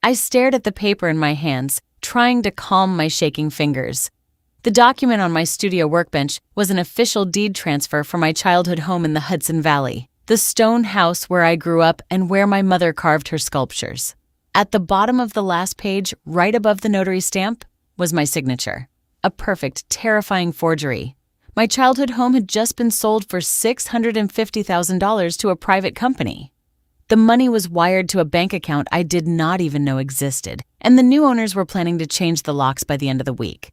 I stared at the paper in my hands, trying to calm my shaking fingers. The document on my studio workbench was an official deed transfer for my childhood home in the Hudson Valley, the stone house where I grew up and where my mother carved her sculptures. At the bottom of the last page, right above the notary stamp, was my signature. A perfect, terrifying forgery. My childhood home had just been sold for $650,000 to a private company. The money was wired to a bank account I did not even know existed, and the new owners were planning to change the locks by the end of the week.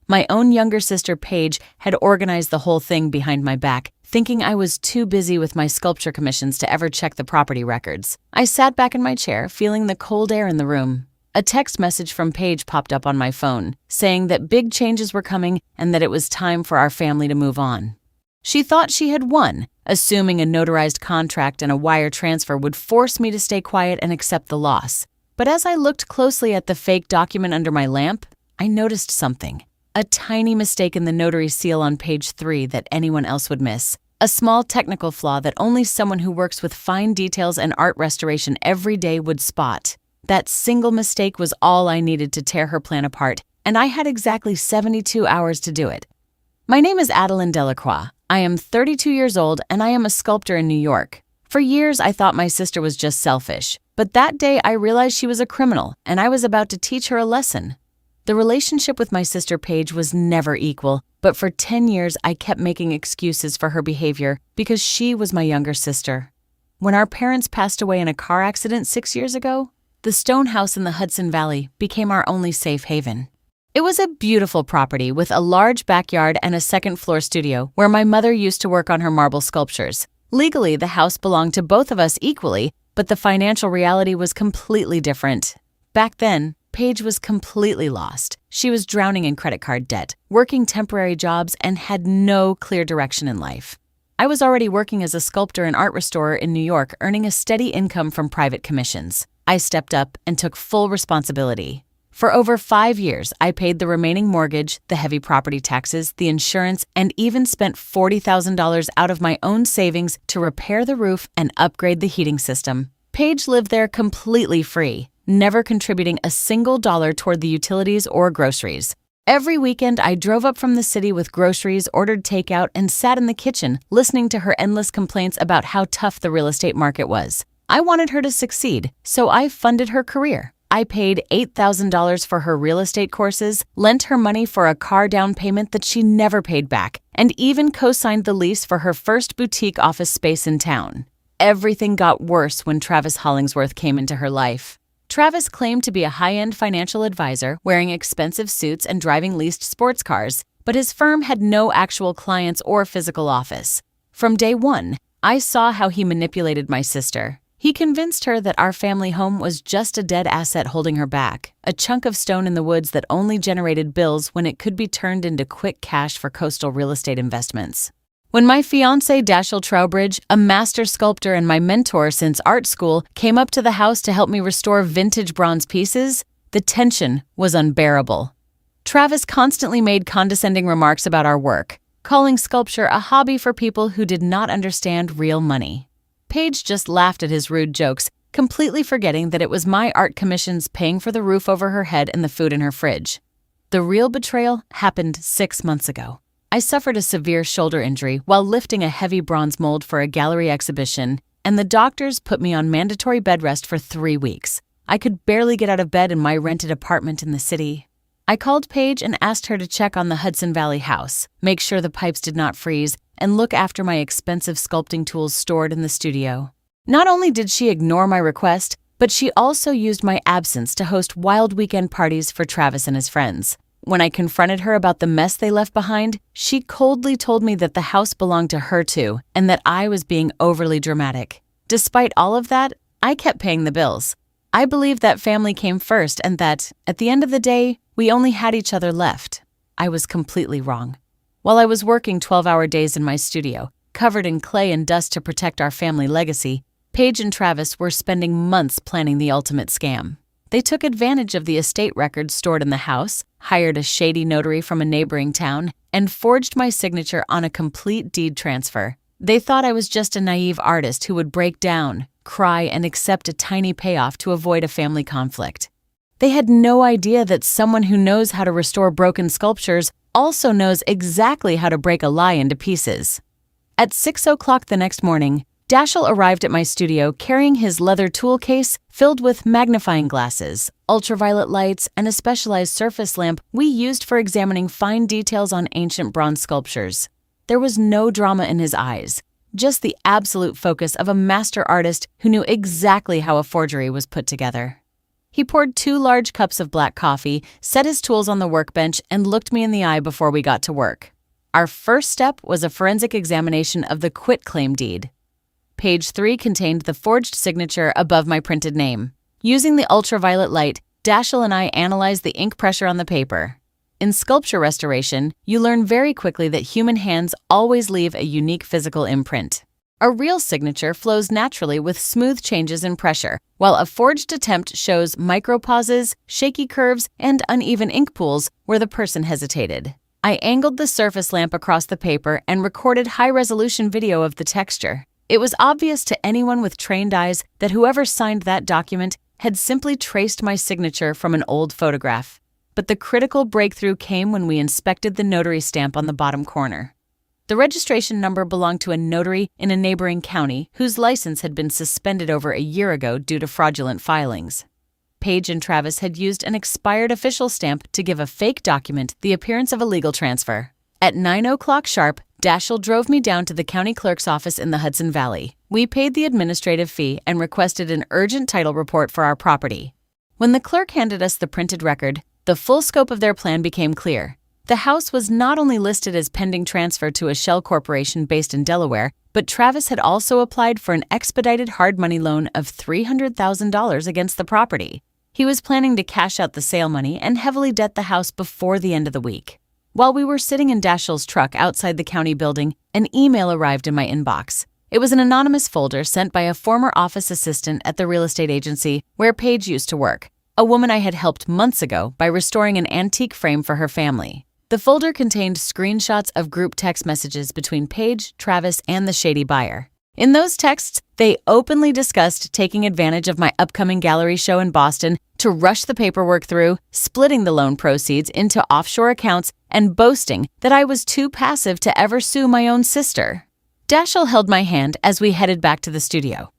My own younger sister, Paige, had organized the whole thing behind my back, thinking I was too busy with my sculpture commissions to ever check the property records. I sat back in my chair, feeling the cold air in the room. A text message from Paige popped up on my phone, saying that big changes were coming and that it was time for our family to move on. She thought she had won, assuming a notarized contract and a wire transfer would force me to stay quiet and accept the loss. But as I looked closely at the fake document under my lamp, I noticed something. A tiny mistake in the notary seal on page 3 that anyone else would miss. A small technical flaw that only someone who works with fine details and art restoration every day would spot. That single mistake was all I needed to tear her plan apart, and I had exactly 72 hours to do it. My name is Adeline Delacroix. I am 32 years old, and I am a sculptor in New York. For years, I thought my sister was just selfish, but that day I realized she was a criminal, and I was about to teach her a lesson. The relationship with my sister Paige was never equal, but for 10 years I kept making excuses for her behavior because she was my younger sister. When our parents passed away in a car accident 6 years ago, the stone house in the Hudson Valley became our only safe haven. It was a beautiful property with a large backyard and a second-floor studio where my mother used to work on her marble sculptures. Legally, the house belonged to both of us equally, but the financial reality was completely different. Back then, Paige was completely lost. She was drowning in credit card debt, working temporary jobs, and had no clear direction in life. I was already working as a sculptor and art restorer in New York, earning a steady income from private commissions. I stepped up and took full responsibility. For over 5 years, I paid the remaining mortgage, the heavy property taxes, the insurance, and even spent $40,000 out of my own savings to repair the roof and upgrade the heating system. Paige lived there completely free, never contributing a single dollar toward the utilities or groceries. Every weekend, I drove up from the city with groceries, ordered takeout, and sat in the kitchen, listening to her endless complaints about how tough the real estate market was. I wanted her to succeed, so I funded her career. I paid $8,000 for her real estate courses, lent her money for a car down payment that she never paid back, and even co-signed the lease for her first boutique office space in town. Everything got worse when Travis Hollingsworth came into her life. Travis claimed to be a high-end financial advisor, wearing expensive suits and driving leased sports cars, but his firm had no actual clients or physical office. From day one, I saw how he manipulated my sister. He convinced her that our family home was just a dead asset holding her back, a chunk of stone in the woods that only generated bills when it could be turned into quick cash for coastal real estate investments. When my fiancé Dashiell Trowbridge, a master sculptor and my mentor since art school, came up to the house to help me restore vintage bronze pieces, the tension was unbearable. Travis constantly made condescending remarks about our work, calling sculpture a hobby for people who did not understand real money. Paige just laughed at his rude jokes, completely forgetting that it was my art commissions paying for the roof over her head and the food in her fridge. The real betrayal happened 6 months ago. I suffered a severe shoulder injury while lifting a heavy bronze mold for a gallery exhibition, and the doctors put me on mandatory bed rest for 3 weeks. I could barely get out of bed in my rented apartment in the city. I called Paige and asked her to check on the Hudson Valley house, make sure the pipes did not freeze, and look after my expensive sculpting tools stored in the studio. Not only did she ignore my request, but she also used my absence to host wild weekend parties for Travis and his friends. When I confronted her about the mess they left behind, she coldly told me that the house belonged to her too, and that I was being overly dramatic. Despite all of that, I kept paying the bills. I believed that family came first and that, at the end of the day, we only had each other left. I was completely wrong. While I was working 12-hour days in my studio, covered in clay and dust to protect our family legacy, Paige and Travis were spending months planning the ultimate scam. They took advantage of the estate records stored in the house, hired a shady notary from a neighboring town, and forged my signature on a complete deed transfer. They thought I was just a naive artist who would break down, cry, and accept a tiny payoff to avoid a family conflict. They had no idea that someone who knows how to restore broken sculptures also knows exactly how to break a lie into pieces. At 6 o'clock the next morning, Dashiell arrived at my studio carrying his leather tool case filled with magnifying glasses, ultraviolet lights, and a specialized surface lamp we used for examining fine details on ancient bronze sculptures. There was no drama in his eyes, just the absolute focus of a master artist who knew exactly how a forgery was put together. He poured 2 large cups of black coffee, set his tools on the workbench, and looked me in the eye before we got to work. Our first step was a forensic examination of the quitclaim deed. Page 3 contained the forged signature above my printed name. Using the ultraviolet light, Dashiell and I analyzed the ink pressure on the paper. In sculpture restoration, you learn very quickly that human hands always leave a unique physical imprint. A real signature flows naturally with smooth changes in pressure, while a forged attempt shows micropauses, shaky curves, and uneven ink pools where the person hesitated. I angled the surface lamp across the paper and recorded high-resolution video of the texture. It was obvious to anyone with trained eyes that whoever signed that document had simply traced my signature from an old photograph. But the critical breakthrough came when we inspected the notary stamp on the bottom corner. The registration number belonged to a notary in a neighboring county whose license had been suspended over a year ago due to fraudulent filings. Page and Travis had used an expired official stamp to give a fake document the appearance of a legal transfer. At 9 o'clock sharp, Dashiell drove me down to the county clerk's office in the Hudson Valley. We paid the administrative fee and requested an urgent title report for our property. When the clerk handed us the printed record, the full scope of their plan became clear. The house was not only listed as pending transfer to a shell corporation based in Delaware, but Travis had also applied for an expedited hard money loan of $300,000 against the property. He was planning to cash out the sale money and heavily debt the house before the end of the week. While we were sitting in Dashiell's truck outside the county building, an email arrived in my inbox. It was an anonymous folder sent by a former office assistant at the real estate agency where Paige used to work, a woman I had helped months ago by restoring an antique frame for her family. The folder contained screenshots of group text messages between Paige, Travis, and the shady buyer. In those texts, they openly discussed taking advantage of my upcoming gallery show in Boston to rush the paperwork through, splitting the loan proceeds into offshore accounts, and boasting that I was too passive to ever sue my own sister. Dashiell held my hand as we headed back to the studio.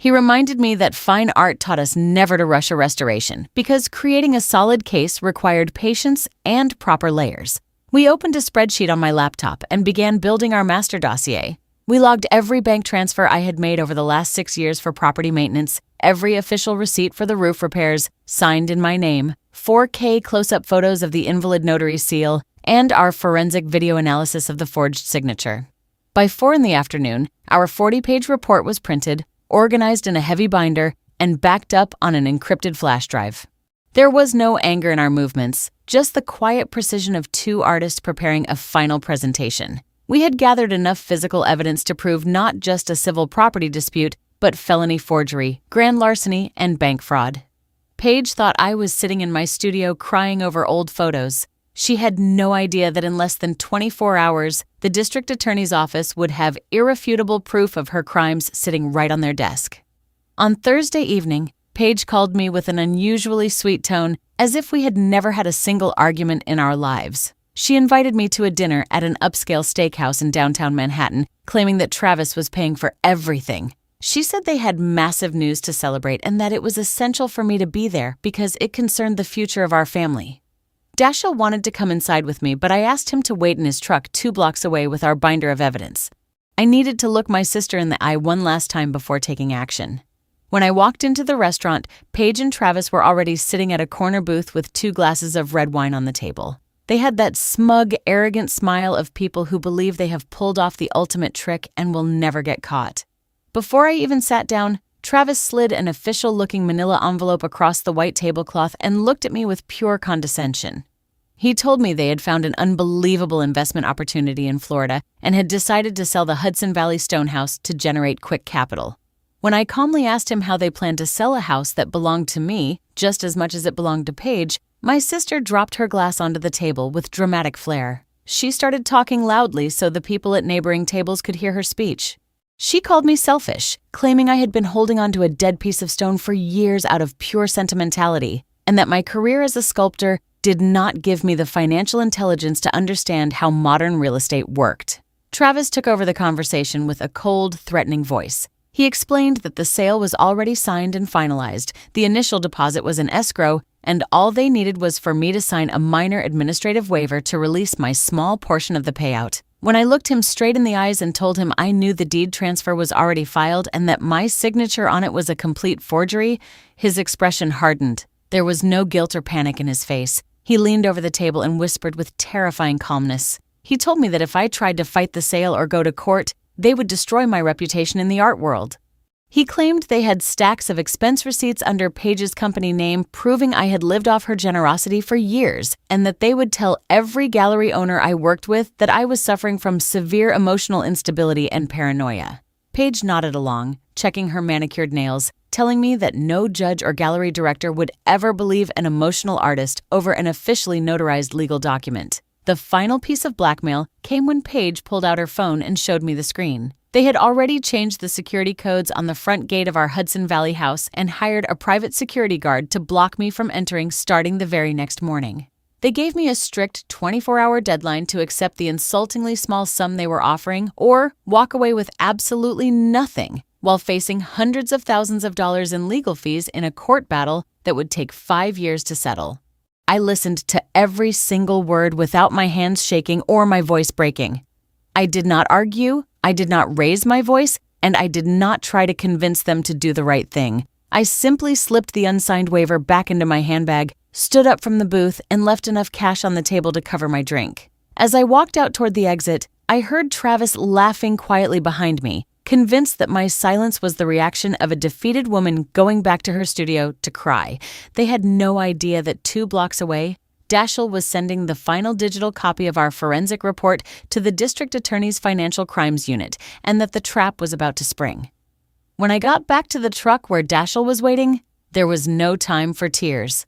He reminded me that fine art taught us never to rush a restoration because creating a solid case required patience and proper layers. We opened a spreadsheet on my laptop and began building our master dossier. We logged every bank transfer I had made over the last 6 years for property maintenance, every official receipt for the roof repairs, signed in my name, 4K close-up photos of the invalid notary seal, and our forensic video analysis of the forged signature. By 4 in the afternoon, our 40-page report was printed, organized in a heavy binder, and backed up on an encrypted flash drive. There was no anger in our movements, just the quiet precision of 2 artists preparing a final presentation. We had gathered enough physical evidence to prove not just a civil property dispute, but felony forgery, grand larceny, and bank fraud. Paige thought I was sitting in my studio crying over old photos. She had no idea that in less than 24 hours, the district attorney's office would have irrefutable proof of her crimes sitting right on their desk. On Thursday evening, Paige called me with an unusually sweet tone, as if we had never had a single argument in our lives. She invited me to a dinner at an upscale steakhouse in downtown Manhattan, claiming that Travis was paying for everything. She said they had massive news to celebrate and that it was essential for me to be there because it concerned the future of our family. Dashiell wanted to come inside with me, but I asked him to wait in his truck 2 blocks away with our binder of evidence. I needed to look my sister in the eye one last time before taking action. When I walked into the restaurant, Paige and Travis were already sitting at a corner booth with 2 glasses of red wine on the table. They had that smug, arrogant smile of people who believe they have pulled off the ultimate trick and will never get caught. Before I even sat down, Travis slid an official-looking manila envelope across the white tablecloth and looked at me with pure condescension. He told me they had found an unbelievable investment opportunity in Florida and had decided to sell the Hudson Valley Stonehouse to generate quick capital. When I calmly asked him how they planned to sell a house that belonged to me just as much as it belonged to Paige, my sister dropped her glass onto the table with dramatic flair. She started talking loudly so the people at neighboring tables could hear her speech. She called me selfish, claiming I had been holding onto a dead piece of stone for years out of pure sentimentality, and that my career as a sculptor did not give me the financial intelligence to understand how modern real estate worked. Travis took over the conversation with a cold, threatening voice. He explained that the sale was already signed and finalized, the initial deposit was in escrow, and all they needed was for me to sign a minor administrative waiver to release my small portion of the payout. When I looked him straight in the eyes and told him I knew the deed transfer was already filed and that my signature on it was a complete forgery, his expression hardened. There was no guilt or panic in his face. He leaned over the table and whispered with terrifying calmness. He told me that if I tried to fight the sale or go to court, they would destroy my reputation in the art world. He claimed they had stacks of expense receipts under Paige's company name proving I had lived off her generosity for years, and that they would tell every gallery owner I worked with that I was suffering from severe emotional instability and paranoia. Paige nodded along, checking her manicured nails, telling me that no judge or gallery director would ever believe an emotional artist over an officially notarized legal document. The final piece of blackmail came when Paige pulled out her phone and showed me the screen. They had already changed the security codes on the front gate of our Hudson Valley house and hired a private security guard to block me from entering starting the very next morning. They gave me a strict 24-hour deadline to accept the insultingly small sum they were offering or walk away with absolutely nothing while facing hundreds of thousands of dollars in legal fees in a court battle that would take 5 years to settle. I listened to every single word without my hands shaking or my voice breaking. I did not argue, I did not raise my voice, and I did not try to convince them to do the right thing. I simply slipped the unsigned waiver back into my handbag, stood up from the booth, and left enough cash on the table to cover my drink. As I walked out toward the exit, I heard Travis laughing quietly behind me, convinced that my silence was the reaction of a defeated woman going back to her studio to cry. They had no idea that 2 blocks away, Dashiell was sending the final digital copy of our forensic report to the district attorney's financial crimes unit, and that the trap was about to spring. When I got back to the truck where Dashiell was waiting, there was no time for tears.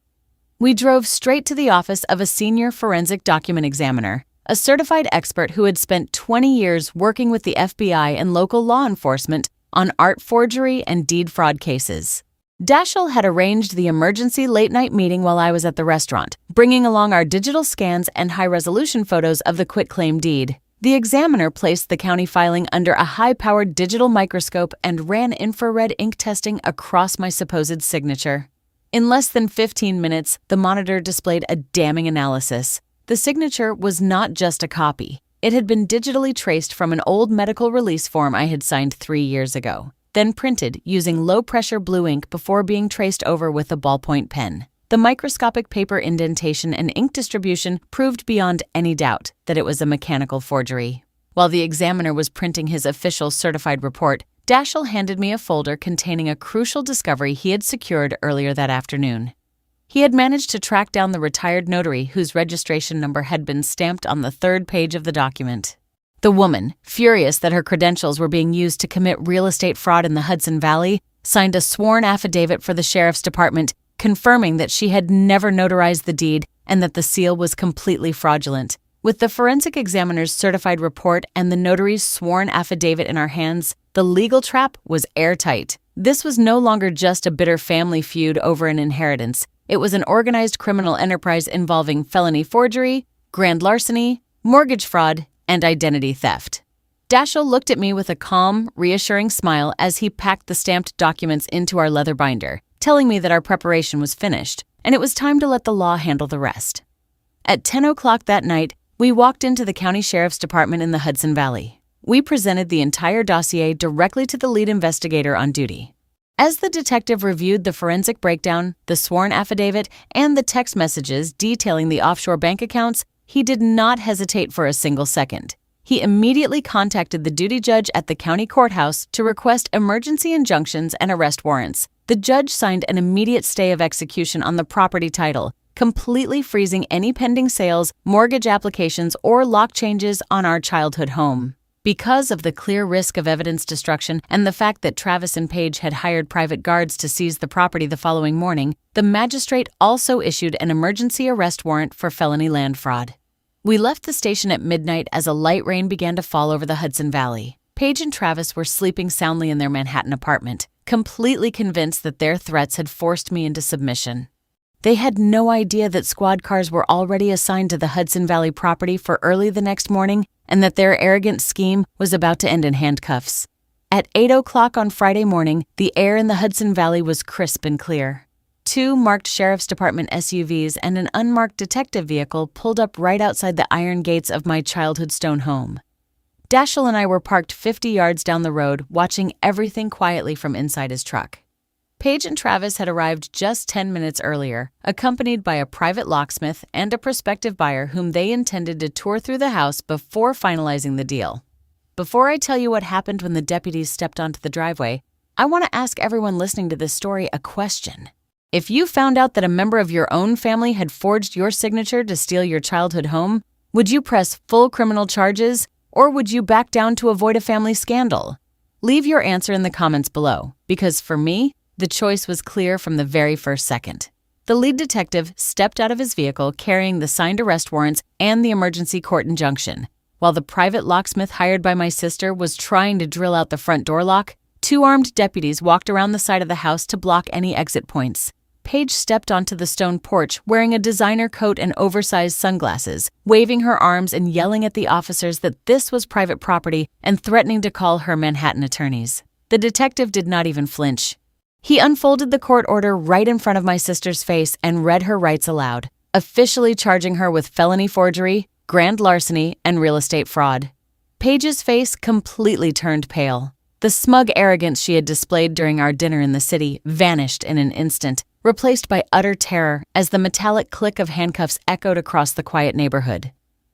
We drove straight to the office of a senior forensic document examiner, a certified expert who had spent 20 years working with the FBI and local law enforcement on art forgery and deed fraud cases. Dashiell had arranged the emergency late-night meeting while I was at the restaurant, bringing along our digital scans and high-resolution photos of the quitclaim deed. The examiner placed the county filing under a high-powered digital microscope and ran infrared ink testing across my supposed signature. In less than 15 minutes, the monitor displayed a damning analysis. The signature was not just a copy. It had been digitally traced from an old medical release form I had signed 3 years ago, then printed using low-pressure blue ink before being traced over with a ballpoint pen. The microscopic paper indentation and ink distribution proved beyond any doubt that it was a mechanical forgery. While the examiner was printing his official certified report, Dashiell handed me a folder containing a crucial discovery he had secured earlier that afternoon. He had managed to track down the retired notary whose registration number had been stamped on the 3rd page of the document. The woman, furious that her credentials were being used to commit real estate fraud in the Hudson Valley, signed a sworn affidavit for the sheriff's department confirming that she had never notarized the deed and that the seal was completely fraudulent. With the forensic examiner's certified report and the notary's sworn affidavit in our hands, the legal trap was airtight. This was no longer just a bitter family feud over an inheritance. It was an organized criminal enterprise involving felony forgery, grand larceny, mortgage fraud, and identity theft. Dashiell looked at me with a calm, reassuring smile as he packed the stamped documents into our leather binder, telling me that our preparation was finished, and it was time to let the law handle the rest. At 10 o'clock that night, we walked into the county sheriff's department in the Hudson Valley. We presented the entire dossier directly to the lead investigator on duty. As the detective reviewed the forensic breakdown, the sworn affidavit, and the text messages detailing the offshore bank accounts, he did not hesitate for a single second. He immediately contacted the duty judge at the county courthouse to request emergency injunctions and arrest warrants. The judge signed an immediate stay of execution on the property title, completely freezing any pending sales, mortgage applications, or lock changes on our childhood home. Because of the clear risk of evidence destruction and the fact that Travis and Paige had hired private guards to seize the property the following morning, the magistrate also issued an emergency arrest warrant for felony land fraud. We left the station at midnight as a light rain began to fall over the Hudson Valley. Paige and Travis were sleeping soundly in their Manhattan apartment, completely convinced that their threats had forced me into submission. They had no idea that squad cars were already assigned to the Hudson Valley property for early the next morning and that their arrogant scheme was about to end in handcuffs. At 8 o'clock on Friday morning, the air in the Hudson Valley was crisp and clear. 2 marked Sheriff's Department SUVs and an unmarked detective vehicle pulled up right outside the iron gates of my childhood stone home. Dashiell and I were parked 50 yards down the road, watching everything quietly from inside his truck. Paige and Travis had arrived just 10 minutes earlier, accompanied by a private locksmith and a prospective buyer whom they intended to tour through the house before finalizing the deal. Before I tell you what happened when the deputies stepped onto the driveway, I want to ask everyone listening to this story a question. If you found out that a member of your own family had forged your signature to steal your childhood home, would you press full criminal charges, or would you back down to avoid a family scandal? Leave your answer in the comments below, because for me, the choice was clear from the very first second. The lead detective stepped out of his vehicle carrying the signed arrest warrants and the emergency court injunction. While the private locksmith hired by my sister was trying to drill out the front door lock, 2 armed deputies walked around the side of the house to block any exit points. Paige stepped onto the stone porch wearing a designer coat and oversized sunglasses, waving her arms and yelling at the officers that this was private property and threatening to call her Manhattan attorneys. The detective did not even flinch. He unfolded the court order right in front of my sister's face and read her rights aloud, officially charging her with felony forgery, grand larceny, and real estate fraud. Paige's face completely turned pale. The smug arrogance she had displayed during our dinner in the city vanished in an instant, replaced by utter terror as the metallic click of handcuffs echoed across the quiet neighborhood.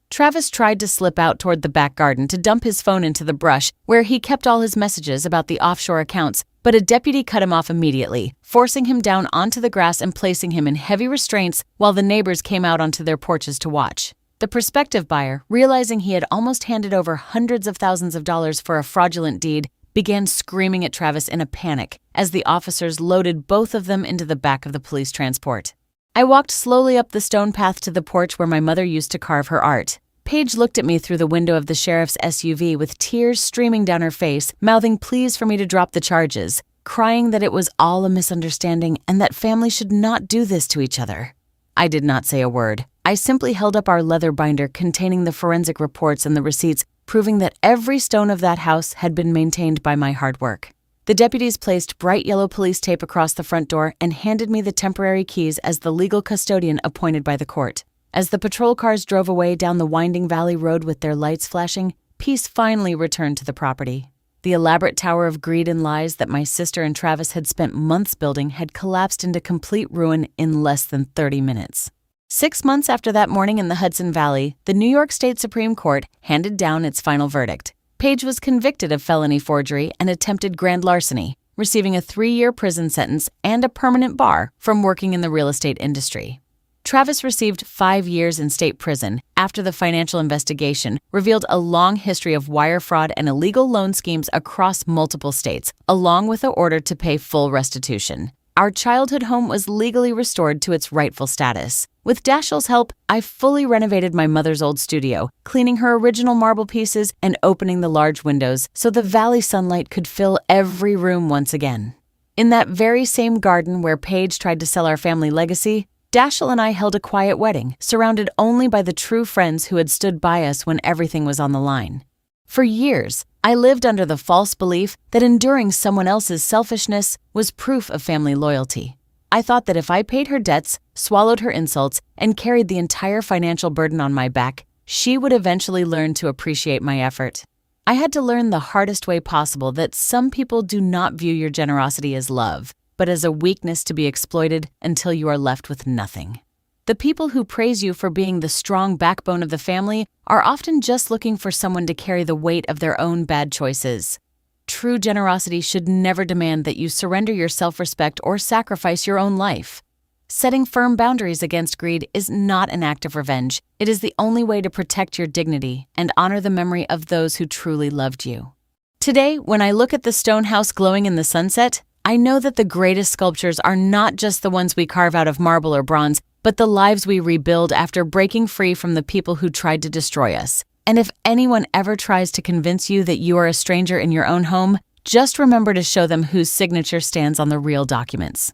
Travis tried to slip out toward the back garden to dump his phone into the brush where he kept all his messages about the offshore accounts, but a deputy cut him off immediately, forcing him down onto the grass and placing him in heavy restraints while the neighbors came out onto their porches to watch. The prospective buyer, realizing he had almost handed over hundreds of thousands of dollars for a fraudulent deed, began screaming at Travis in a panic as the officers loaded both of them into the back of the police transport. I walked slowly up the stone path to the porch where my mother used to carve her art. Paige looked at me through the window of the sheriff's SUV with tears streaming down her face, mouthing pleas for me to drop the charges, crying that it was all a misunderstanding and that family should not do this to each other. I did not say a word. I simply held up our leather binder containing the forensic reports and the receipts proving that every stone of that house had been maintained by my hard work. The deputies placed bright yellow police tape across the front door and handed me the temporary keys as the legal custodian appointed by the court. As the patrol cars drove away down the winding valley road with their lights flashing, peace finally returned to the property. The elaborate tower of greed and lies that my sister and Travis had spent months building had collapsed into complete ruin in less than 30 minutes. 6 months after that morning in the Hudson Valley, the New York State Supreme Court handed down its final verdict. Paige was convicted of felony forgery and attempted grand larceny, receiving a 3-year prison sentence and a permanent bar from working in the real estate industry. Travis received 5 years in state prison after the financial investigation revealed a long history of wire fraud and illegal loan schemes across multiple states, along with an order to pay full restitution. Our childhood home was legally restored to its rightful status. With Dashiell's help, I fully renovated my mother's old studio, cleaning her original marble pieces and opening the large windows so the valley sunlight could fill every room once again. In that very same garden where Paige tried to sell our family legacy, Dashiell and I held a quiet wedding, surrounded only by the true friends who had stood by us when everything was on the line. For years, I lived under the false belief that enduring someone else's selfishness was proof of family loyalty. I thought that if I paid her debts, swallowed her insults, and carried the entire financial burden on my back, she would eventually learn to appreciate my effort. I had to learn the hardest way possible that some people do not view your generosity as love, but as a weakness to be exploited until you are left with nothing. The people who praise you for being the strong backbone of the family are often just looking for someone to carry the weight of their own bad choices. True generosity should never demand that you surrender your self-respect or sacrifice your own life. Setting firm boundaries against greed is not an act of revenge. It is the only way to protect your dignity and honor the memory of those who truly loved you. Today, when I look at the stone house glowing in the sunset, I know that the greatest sculptures are not just the ones we carve out of marble or bronze, but the lives we rebuild after breaking free from the people who tried to destroy us. And if anyone ever tries to convince you that you are a stranger in your own home, just remember to show them whose signature stands on the real documents.